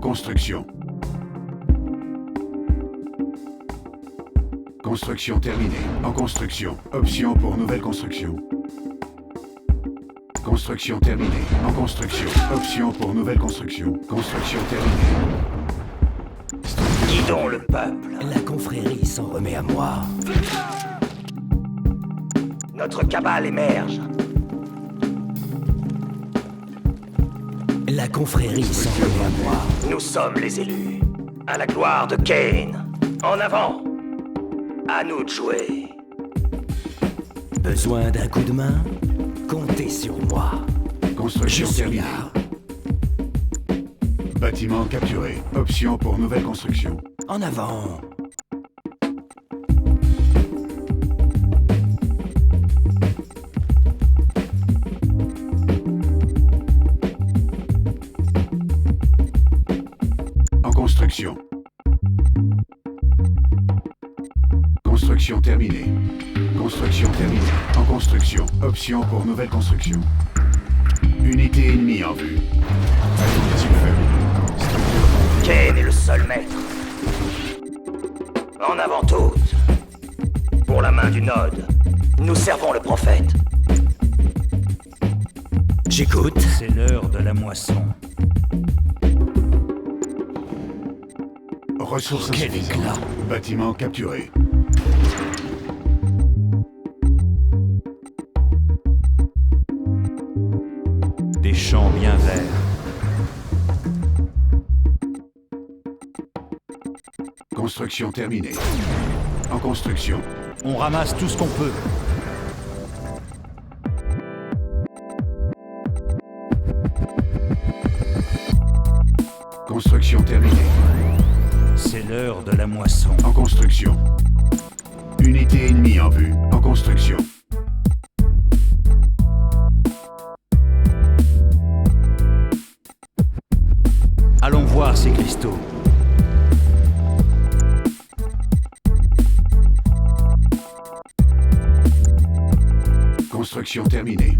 construction. Construction terminée. En construction. Option pour nouvelle construction. Construction terminée. En construction. Option pour nouvelle construction. Construction terminée. Guidons le peuple. La confrérie s'en remet à moi. Notre cabale émerge. La confrérie s'en remet à moi. Nous sommes les élus. À la gloire de Kane. En avant. À nous de jouer. Besoin d'un coup de main? Comptez sur moi. Construction Je suis terminée. là. Bâtiment capturé. Option pour nouvelle construction. En avant. En construction. Construction terminée. Construction terminée. En construction. Option pour nouvelle construction. Unité ennemie en vue. Ajout faible. Structure. Kane est le seul maître. En avant toutes. Pour la main du Node, nous servons le prophète. J'écoute. C'est l'heure de la moisson. Ressources Quel insuffisantes. éclat. Bâtiment capturé. Des champs bien verts. Construction terminée. En construction. On ramasse tout ce qu'on peut. Construction terminée. C'est l'heure de la moisson. En construction. Unité ennemie en vue. En construction. Allons voir ces cristaux. Construction terminée.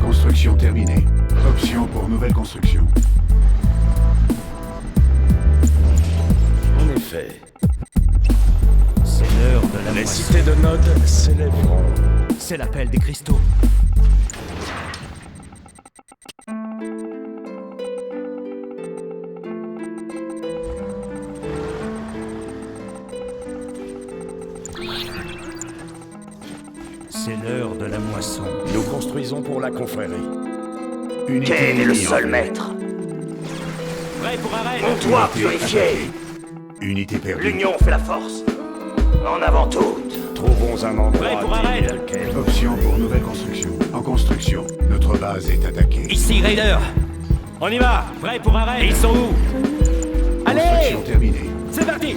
Construction terminée. Option pour nouvelle construction. En effet, C'est l'heure de la les moisson. cités de Node s'élèveront. C'est l'appel des cristaux. C'est l'heure de la moisson. Nous construisons pour la confrérie. Unité Kane est le ennemie en seul vue. maître. Prêt pour un raid. On doit Unité purifier. attaquée. Unité perdue. L'union fait la force. En avant toutes. Trouvons un endroit Prêt pour un digne raid. de Kane. Option pour nouvelle construction. En construction. Notre base est attaquée. Ici Raider. On y va. Prêt pour un raid. Ils sont où? Allez. Construction terminée. C'est parti.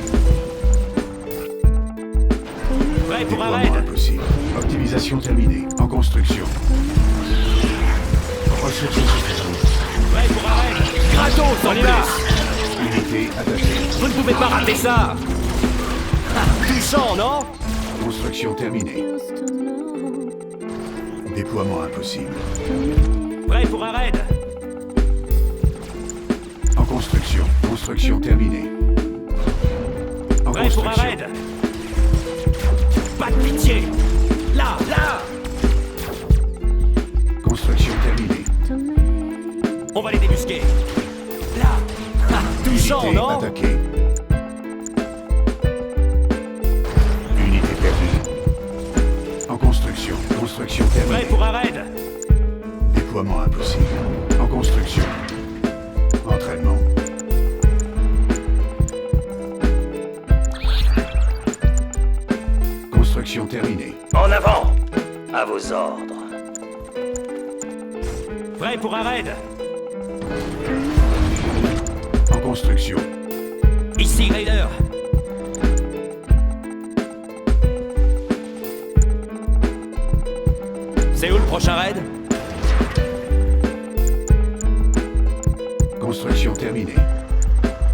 Prêt pour un Déploiement raid. impossible. Optimisation terminée. En construction. Ressources insuffisantes. Prêt pour un raid. Gratos, on y va. Unité attaquée. Vous ne pouvez pas rater ça. Ah, touchant, non? Construction terminée. Déploiement impossible. Prêt pour un raid. En construction. Construction terminée. En Prêt pour un construction. raid. Pas de pitié. Là, là. Construction terminée. On va les débusquer. Là. Ah, touchant, Unité non? attaquée. Unité perdue. En construction. Construction Prêt terminée. pour un raid. Déploiement impossible. En construction. Entraînement. Construction terminée. En avant. À vos ordres. Prêt pour un raid. En construction. Ici Raider. C'est où le prochain raid? Construction terminée.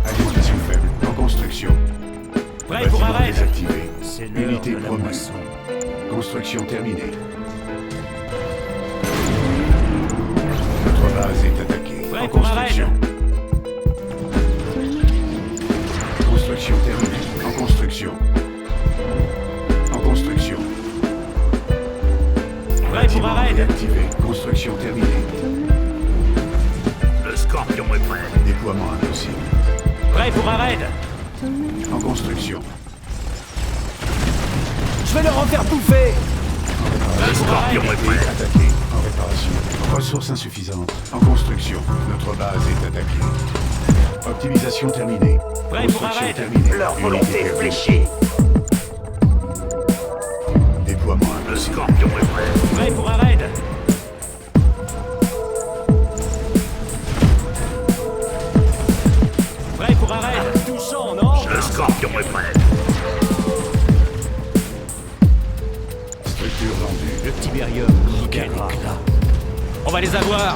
Alimentation faible. En construction. Prêt pour un Bâtiment raid. désactivé. C'est l'heure Unité de la promue. moisson. Construction terminée. Notre base est attaquée. Prêt Prêt En pour un construction. Construction terminée. En construction. En construction. Prêt pour un raid. Activé. Construction terminée. Le Scorpion est prêt. Déploiement impossible. Prêt pour un raid. En construction. Je vais leur en faire bouffer. Le Scorpion est prêt. Attaqué. En réparation. Ressources insuffisantes. En construction. Notre base est attaquée. Optimisation terminée. Prêt pour un Construction raid. terminée. Leur Unité volonté terminée. fléchie. Déploiement Le impossible. Scorpion est prêt. Prêt pour un raid. Prêt pour un raid. Touchant, non? Le Scorpion est prêt. Structure vendue. Le Tiberium libérera. On va les avoir.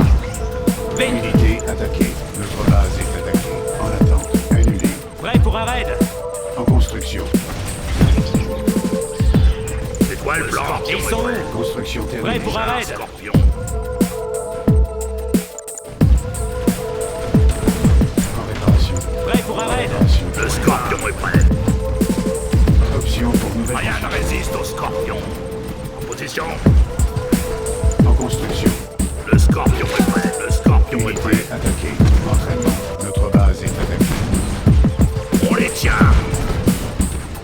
Vite. Unité attaquée. Notre base est attaquée. En attente. Annulé. Prêt pour un raid. En construction. C'est quoi le plan? Ils sont où? Construction Prêt terminée. pour un raid. Scorpion. En réparation. Prêt pour un raid. Réparation. Le Scorpion est prêt. Option pour nouvelle Rien ne construction. résiste au Scorpion. En position. En construction. Le Scorpion est prêt. Le Scorpion est Unité prêt. attaquée. Entraînement. Notre base est attaquée. On les tient.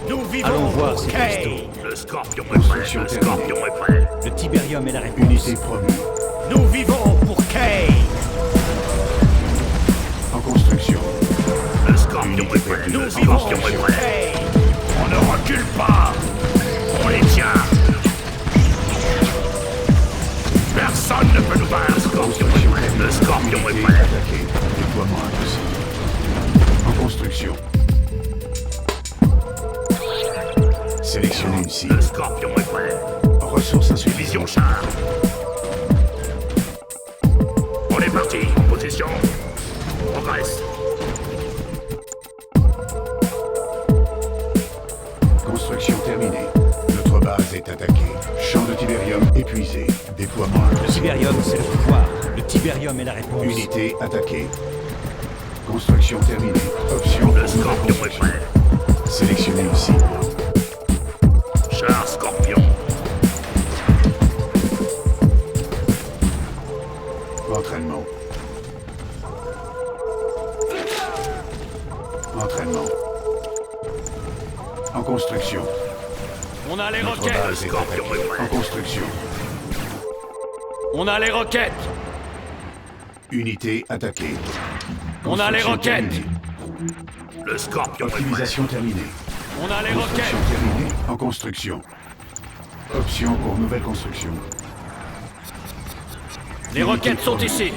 Nous vivons. Allons voir pour ces Kane. cristaux. Le Scorpion est prêt. Construction Le terminée. Scorpion est prêt. Le Tiberium est la réponse. Unité promue. Nous vivons pour Kane. En construction. Le Scorpion est prêt. Nous Le vivons Scorpion est pour prêt. Kane. On ne recule pas. On les tient. Personne ne peut nous battre. Le Scorpion est prêt. Le Scorpion est Unité prêt. attaquée. Déploiement impossible. En construction. Sélectionnez une cible. Le Scorpion est prêt. Ressources Vision insuffisantes. char. On est parti. En position. On progresse. Construction terminée. Notre base est attaquée. Champ de Tiberium épuisé. Déploiement Le impossible. Tiberium, c'est le pouvoir. Le Tiberium est la réponse. Unité attaquée. Construction terminée. Option Le pour nouvelle Scorpion est construction. prêt. Sélectionnez une cible. Char Scorpion. Entraînement. Entraînement. En construction. On a les Notre roquettes. base est Scorpion attaquée. est prêt. En construction. On a les roquettes. Unité attaquée. On a les Construction roquettes. terminée. Le Scorpion est prêt. Optimisation terminée. On a les roquettes. Construction terminée. En construction. Option pour nouvelle construction. Les roquettes sont ici.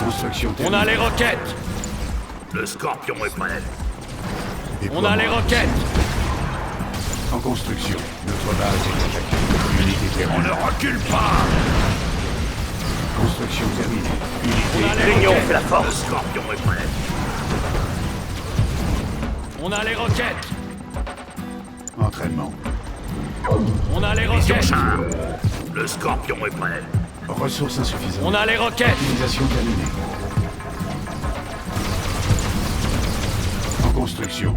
Construction On terminée. a les roquettes. Le Scorpion est prêt. On Déploiement. a les roquettes. En construction. Notre base est attaquée. Unité On terminée. ne recule pas. Construction terminée. On a Unité. les L'Union roquettes. fait la force. Le Scorpion est prêt. On a les roquettes. Entraînement. On a les Vision roquettes. char. Le Scorpion est prêt. Ressources insuffisantes. On a les roquettes. Optimisation terminée. En construction.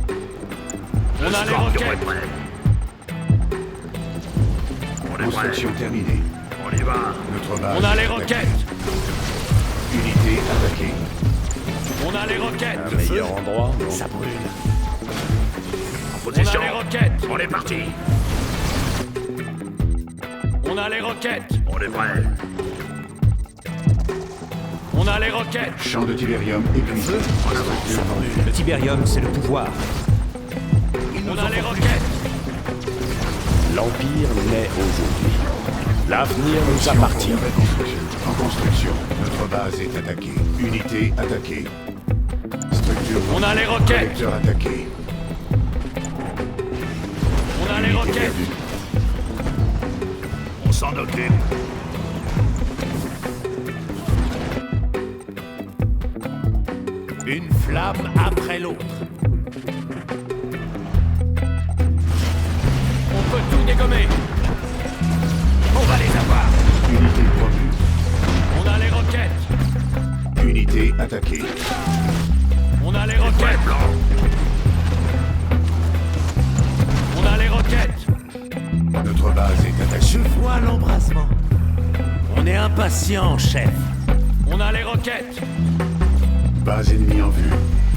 Le On a les Scorpion est roquettes. prêt. On est prêt. Construction terminée. On y va. Notre base. On a est les attaquée. roquettes. Unité attaquée. On a les roquettes. Un meilleur endroit, non? Ça brûle. En position. On a les roquettes. On est parti. On a les roquettes. On est prêt. On a les roquettes. Champ de Tiberium épuisé. Structure vendue. Le Tiberium, c'est le pouvoir. On a les roquettes. L'Empire naît aujourd'hui. L'avenir nous Option appartient. pour nouvelle construction. En construction. Notre base est attaquée. Unité attaquée. Structure vendue. On a les roquettes. Collecteur attaqué. On a les Unité roquettes. perdue. On s'en occupe. Une flamme après l'autre. On peut tout dégommer. On va les avoir. Unité promue. On a les roquettes. Unité attaquée. On a les roquettes. On a les roquettes. Notre base est attaquée. Je vois l'embrasement. On est impatient, chef. On a les roquettes. Base ennemie en vue.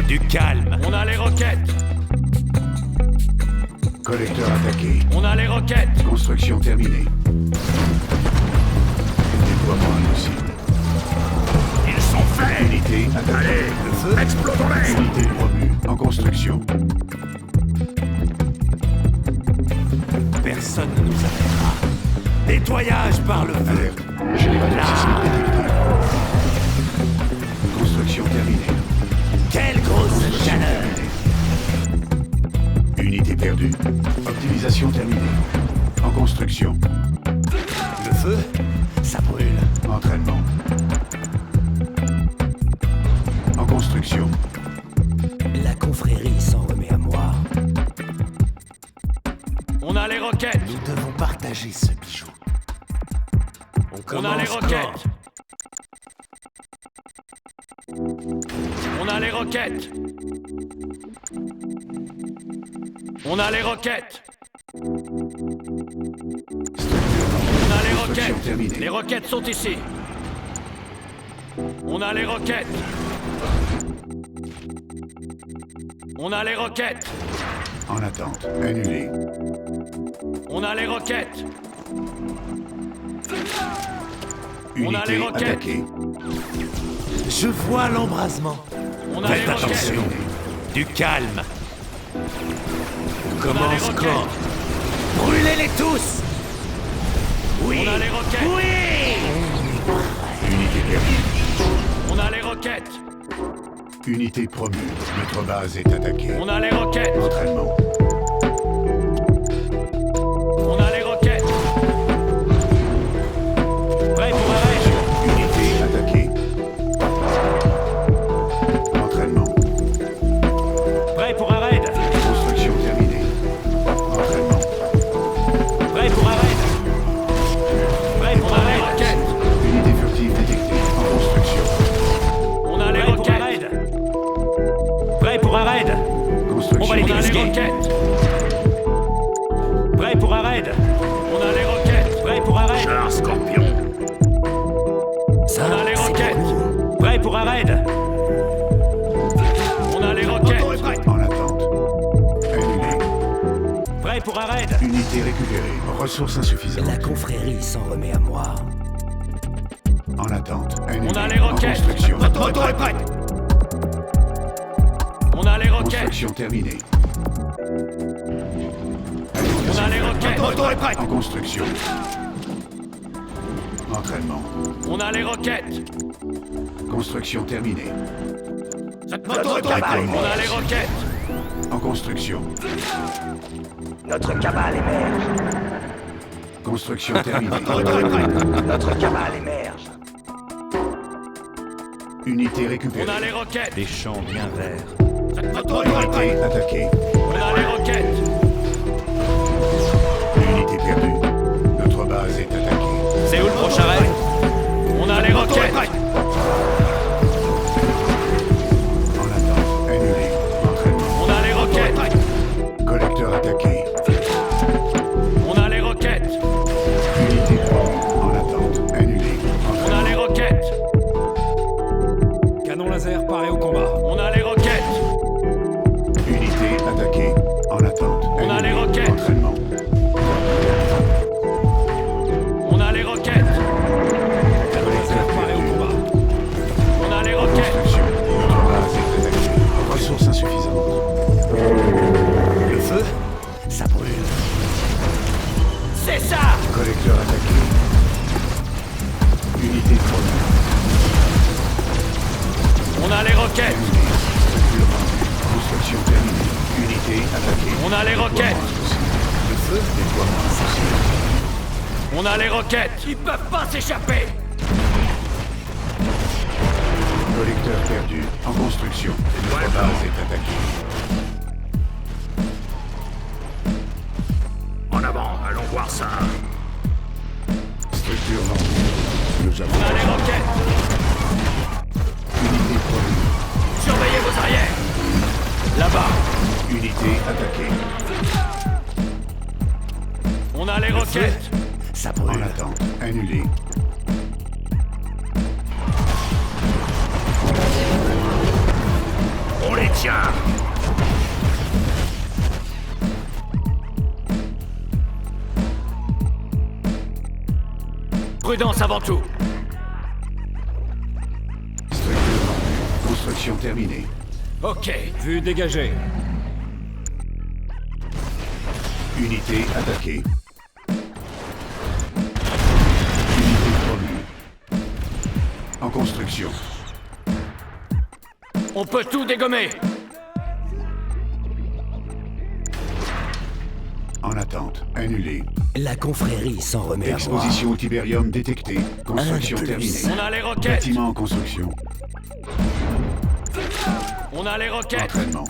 Du calme. On a les roquettes. Collecteur attaqué. On a les roquettes. Construction terminée. Déploiement impossible. Ils sont faits. Unité attaquée. Allez, le feu, explosons-les. Unité promue. En construction. Personne ne nous arrêtera. Nettoyage par le feu. Alerte. Générateur sismique détecté. Construction terminée. Quelle grosse chaleur. Unité perdue. Optimisation terminée. En construction. Le feu, ça brûle. Entraînement. En construction. La confrérie s'en remet à moi. On a les roquettes. Nous devons partager ce bijou. On a les roquettes. On a les roquettes. On a les roquettes. On a les Construction roquettes. terminée. Les roquettes sont ici. On a les roquettes. On a les roquettes. En attente. Annulé. On a les roquettes. On a les Unité roquettes. attaquée. Je vois l'embrasement. On a les Faites roquettes. attention. Du calme. On a les Commence roquettes. quand? Brûlez-les tous. Oui. On a les roquettes. Oui. Unité perdue. On a les roquettes. Unité promue. Notre base est attaquée. On a les roquettes. Entraînement. On a les roquettes. Prêt pour un raid. Unité attaquée. Entraînement. Prêt pour un raid. Construction terminée. Entraînement. Prêt pour un raid. Prêt pour un raid. Unité furtive détectée. En construction. On a les roquettes. Prêt pour un raid. Construction On va les terminée. roquettes. Prêt pour un raid. On a les roquettes. Prêt pour un raid. Char Scorpion. Ça, On a les c'est roquettes. pour Prêt pour un raid. On a les roquettes. En attente. Annulé. Prêt pour un raid. Unité récupérée. Ressources insuffisantes. La confrérie s'en remet à moi. En attente. Annulé. On a les roquettes. En construction. Votre moto est prête. On a les roquettes. Construction terminée. On a les roquettes. Votre moto est prête. En construction. Entraînement. On a les roquettes. Construction terminée. Notre cabale. On a les roquettes. En construction. Notre cabale émerge. Construction terminée. Notre cabale émerge. Unité On récupérée. a les roquettes. Des champs bien verts. Unité attaquée. On a les roquettes. Unité perdue. Notre base est attaquée. C'est où le prochain raid? On a les roquettes. En attente. Annulé. Entraînement. On a les roquettes. Collecteur attaqué. On a les roquettes. Unité promue. En attente. Annulé. On a les roquettes. Canon laser paré au combat. On a les roquettes. Unité attaquée. En attente. On a Annulé. les roquettes. Entraînement. On a les roquettes. Collecteur perdu. On a les roquettes. Construction. Notre base est attaquée. Ressources insuffisantes. Le feu, ça brûle. C'est ça. Collecteur attaqué. Unité promue. On a les roquettes. Construction terminée. Unité attaquée. On a les roquettes. Le feu. Déploiement impossible. On a les roquettes. Ils peuvent pas s'échapper. Collecteur perdu. En construction. Notre base est attaquée. En avant, allons voir ça. Structure vendue. Nous avons On a les roquettes. unité promue. Là-bas. Unité attaquée. On a les roquettes. Ça En brûle. attente. Annulé. On les tient. Prudence avant tout. Structure vendue. Construction terminée. Ok. Vue dégagée. Unité attaquée. Unité promue. En construction. On peut tout dégommer. En attente. Annulé. La confrérie s'en remet à moi. Exposition au Tiberium détectée. Construction Un de plus. terminée. On a les roquettes. Bâtiment en construction. On a les roquettes. Entraînement.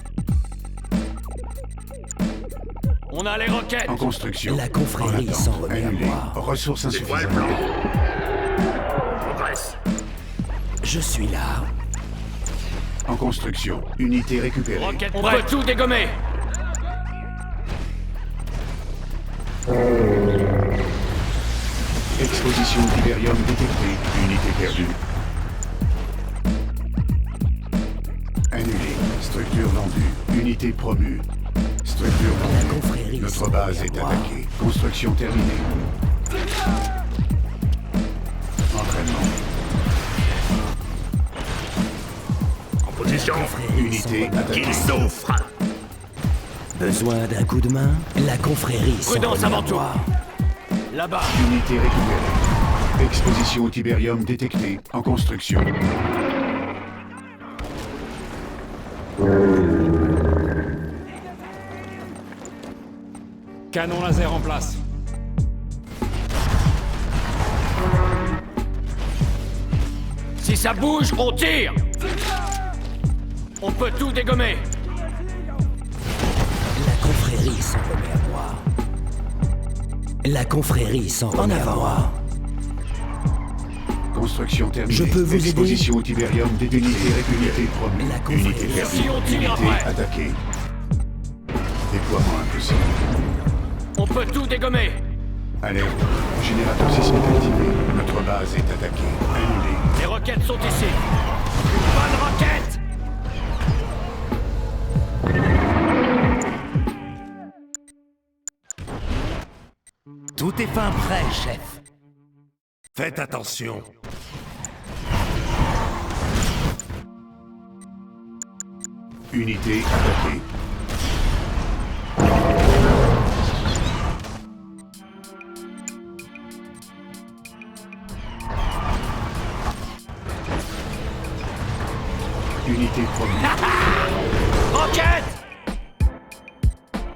On a les roquettes. En construction. La confrérie En s'en attente. remet à Annulé. moi. Ressources C'est quoi le insuffisantes. plan? Progresse. Je suis là. En construction. Unité récupérée. Roquettes. On peut tout dégommer. Exposition au Tiberium détectée. Unité perdue. Annulé. Structure vendue. Unité promue. Structure La vendue. confrérie Notre s'en base remet est à moi. attaquée. Construction terminée. Entraînement. En position. Unité attaquée. Qu'il souffre. Besoin d'un coup de main? La confrérie s'en Prudence remet à avant tout. moi. Là-bas. Unité récupérée. Exposition au Tiberium détectée. En construction. Canon laser en place. Si ça bouge, on tire. On peut tout dégommer. La confrérie s'en remet à moi. La confrérie s'en remet à moi. Construction terminée. Je peux vous aider? Exposition au Tiberium détectée. Unité promue. La confrérie. Unité perdue. Si on tire Unité après. attaquée. Déploiement impossible. On peut tout dégommer. Alerte. Générateur sismique activé. Notre base est attaquée. Annulé. Les roquettes sont ici. Une bonne roquette. Tout est fin prêt, chef. Faites attention. Unité attaquée. Unité promue. Roquette.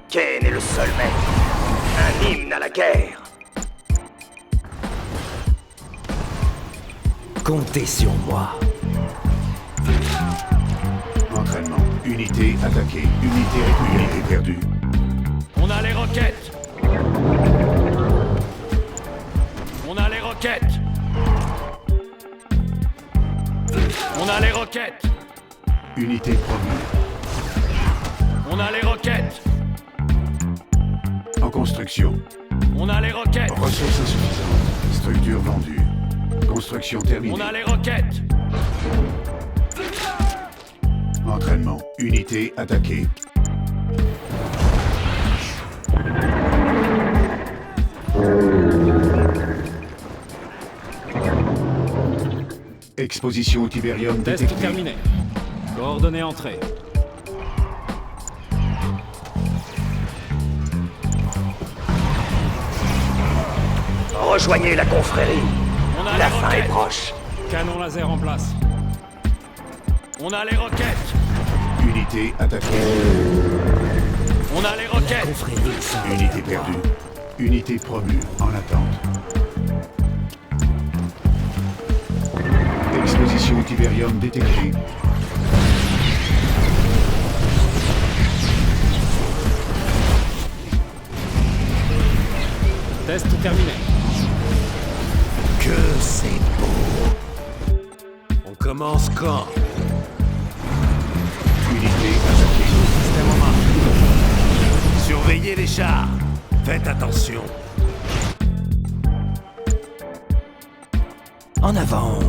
Kane est le seul maître. Un hymne à la guerre. Comptez sur moi. Entraînement. Unité attaquée. Unité récupérée. Unité perdue. On a les roquettes. On a les roquettes. On a les roquettes. Unité promue. On a les roquettes. En construction. On a les roquettes. Ressources insuffisantes. Structure vendue. Construction terminée. On a les roquettes. Entraînement. Unité attaquée. Exposition au Tiberium Test détectée. terminé. Coordonnées entrée. Rejoignez la confrérie. On a La les fin est roquettes. proche. Canon laser en place. On a les roquettes. Unité attaquée. On a les La roquettes. confrérie s'en remet Unité à moi. perdue. Unité promue. En attente. Exposition au Tiberium détectée. Test terminé. Que c'est beau. On commence quand? Unité attaquée. Surveillez les chars. Faites attention. En avant.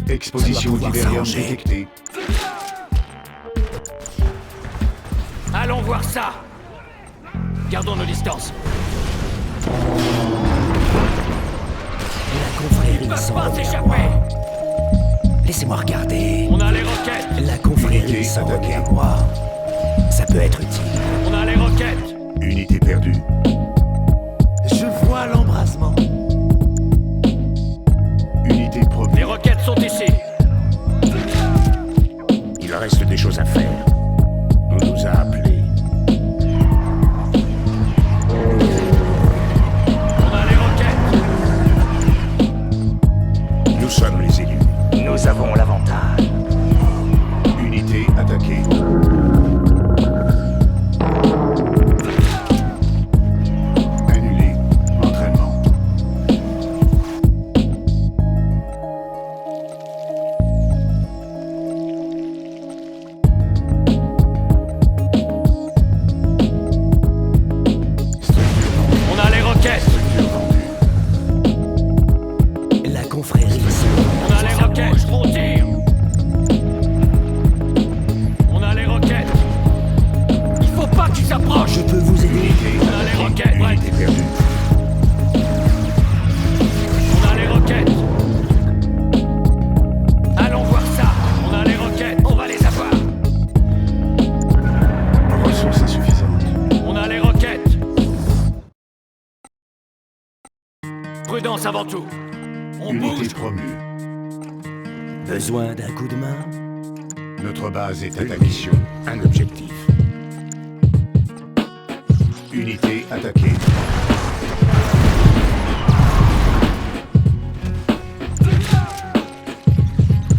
Exposition pouvoir d'Iberium s'arranger. détectée. Allons voir ça. Gardons nos distances. La confrérie Ils peuvent s'en pas remet à s'échapper. moi. Laissez-moi regarder. On a les roquettes. La confrérie Unité s'en remet à attaquée. moi. Ça peut être utile. On a les roquettes. Unité perdue. Je vois l'embrasement. Unité Les première. roquettes sont ici. Il reste des choses à faire. On nous a appelés. On a les roquettes. Nous sommes les élus. Nous avons l'avantage. Unité attaquée. Annulé. Entraînement. On a les roquettes. Structure vendue. La confrérie s'en On a les roquettes. On tire. On a les roquettes. Il faut pas qu'ils s'approchent. Je peux vous aider. Unité On a les roquettes. attaquée. Ouais. Unité perdue. On a les roquettes. Allons voir ça. On a les roquettes. On va les avoir. Ressources insuffisantes. On a les roquettes. Prudence avant tout. On Unité bouge. promue. Besoin d'un coup de main? Notre base est Une attaquée. mission, un objectif. Unité attaquée.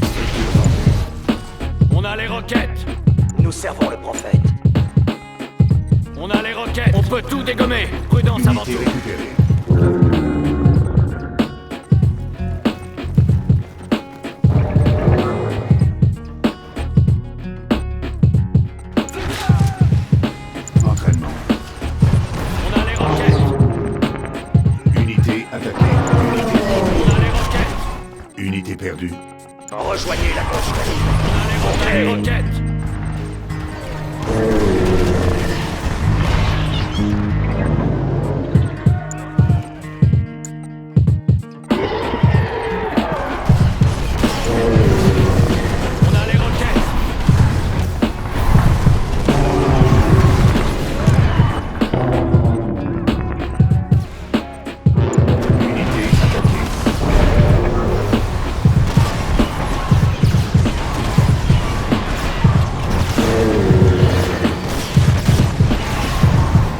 Structure vendue. On a les roquettes. Nous servons le prophète. On a les roquettes. On peut tout dégommer. Prudence avant Unité tout. récupérée. Entraînement. On a les roquettes. Unité attaquée. Unité On a les roquettes. Unité perdue. Rejoignez la confrérie. On a les roquettes. On a les roquettes. Unité attaquée.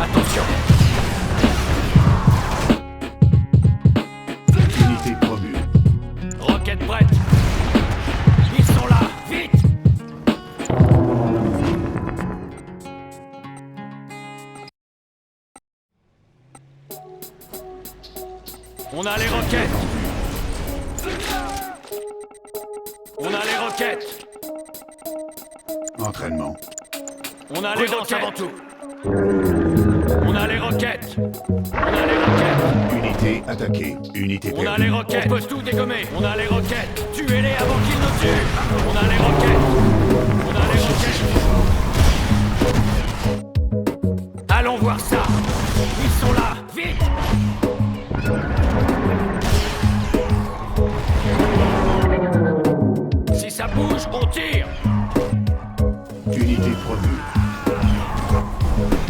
Attention. Unité promue. Roquettes prêtes. Ils sont là. Vite. On a les roquettes. On a les roquettes. Entraînement. On a les roquettes avant tout. On a les roquettes. On a les roquettes. Unité attaquée. Unité On a perdue. les roquettes. On peut tout dégommer. On a les roquettes. Tuez-les avant qu'ils nous tuent. On a les roquettes. On a les roquettes. Allons voir ça. Ils sont là. Vite. Si ça bouge, on tire. Unité promue.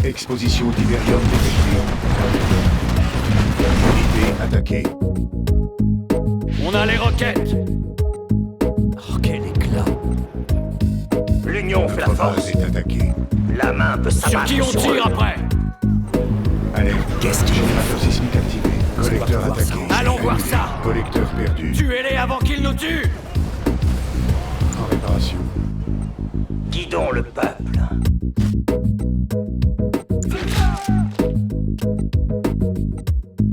Exposition d'Iberium détectée. Unité attaquée. On a les roquettes. Oh, quel éclat. L'union fait la Notre force. base est attaquée. La main peut Sur s'abattre qui on sur eux. tire après? Alerte. Qu'est-ce qu'il Générateur sismique activé. Collecteur pouvoir attaqué. s'arranger. Allons voir Annulé. ça. Collecteur perdu. Tuez-les avant qu'ils nous tuent. En réparation. Guidons le peuple.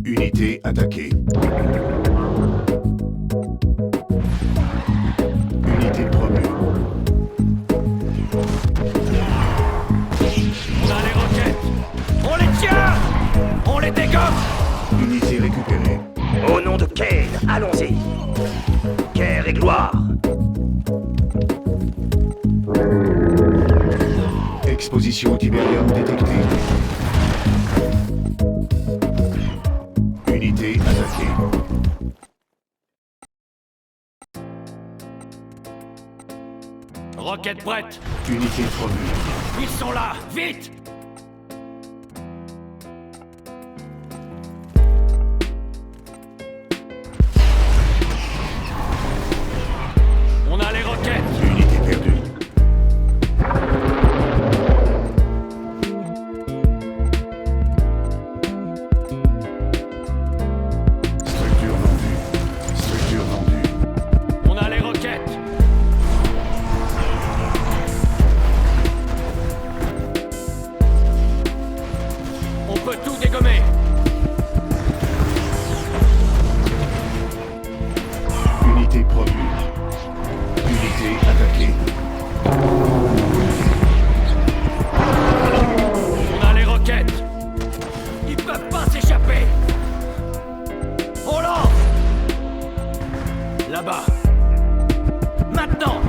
Unité attaquée. Unité promue. On a les roquettes. nom de Kane, allons-y. Guerre et gloire. Exposition Tiberium détectée. Unité attaquée. Roquette prête. Unité promue. Ils sont là, vite! On a les roquettes. Unité perdue. Structure non vue. Structure non vue. On a les roquettes. On peut tout dégommer. Unité promue. Unité attaquée. On a les roquettes. Ils peuvent pas s'échapper. On lance. Là-bas. Maintenant.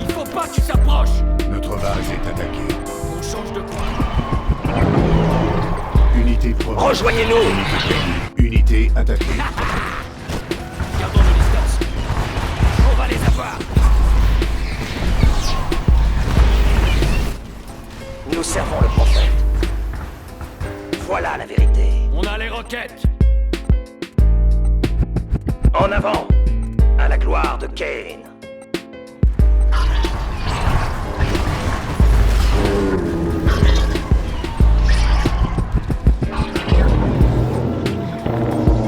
Il faut pas que tu s'approches. Notre base est attaquée. On change de point. Unité promue. Rejoignez-nous. Unité perdue. Unité attaquée. Gardons nos distances. On va les avoir. Nous servons le prophète. Voilà la vérité. On a les roquettes. En avant. À la gloire de Kane.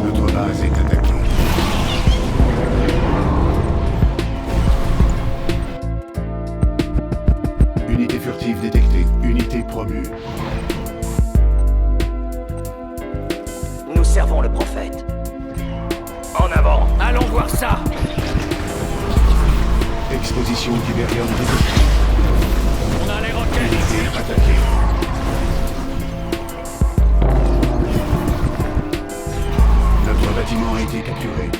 Notre base est attaquée. Unité furtive détectée. Unité promue. Nous servons le prophète. En avant. Allons voir ça. Exposition Tiberium détectée. On a les roquettes. Unité attaquée. Notre bâtiment a été capturé.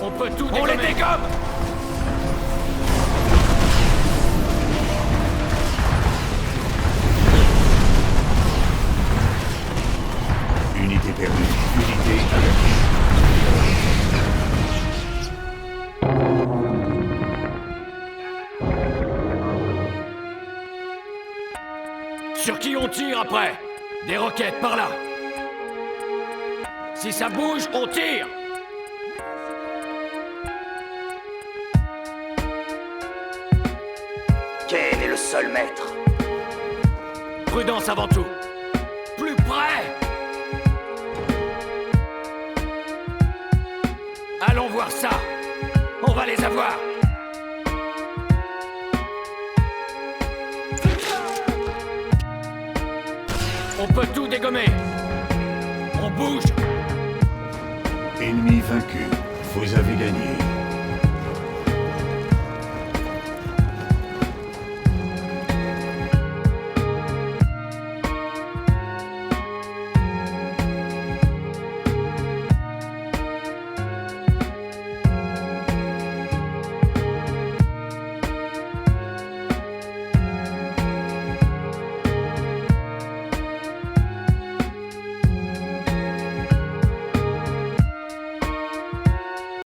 On peut tout dégommer. On les dégomme. Unité perdue. Unité attaquée. Sur qui on tire après? Des roquettes par là. Si ça bouge, on tire. Kane est le seul maître. Prudence avant tout. Plus près. Allons voir ça. On va les avoir. On peut tout dégommer. On bouge. Ennemi vaincu. Vous avez gagné.